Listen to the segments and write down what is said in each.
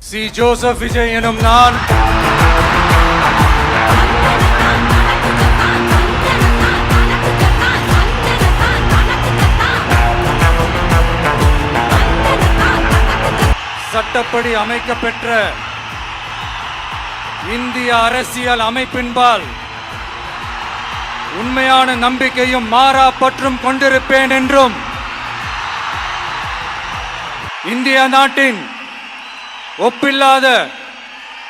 C. Joseph Vijay எனும் நான் சட்டப்படி அமைக்கப்பெற்ற இந்திய அரசியல் அமைப்பின்பால் உண்மையான நம்பிக்கையும் மாறா பற்றும் கொண்டிருப்பேன் என்றும் இந்திய நாட்டின் ஒப்பில்லாத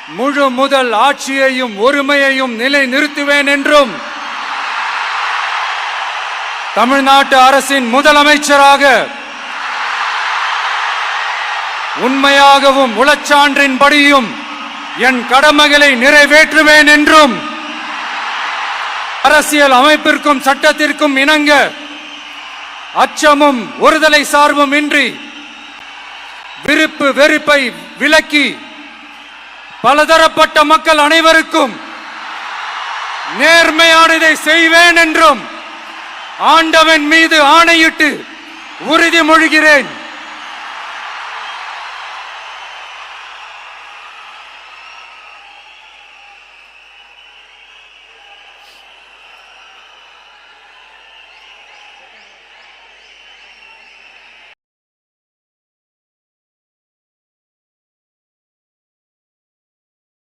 முழு முதல் ஆட்சியையும் ஒருமையையும் நிலை நிறுத்துவேன் என்றும் தமிழ்நாட்டு அரசின் முதலமைச்சராக உண்மையாகவும் உளச்சான்றின்படியும் என் கடமைகளை நிறைவேற்றுவேன் என்றும் அரசியல் அமைப்பிற்கும் சட்டத்திற்கும் இணங்க அச்சமும் ஒருதலை சார்பும் இன்றி விருப்பு வெறுப்பை விலக்கி பலதரப்பட்ட மக்கள் அனைவருக்கும் நேர்மையானதை செய்வேன் என்றும் ஆண்டவன் மீது ஆணையிட்டு உறுதிமொழிகிறேன்.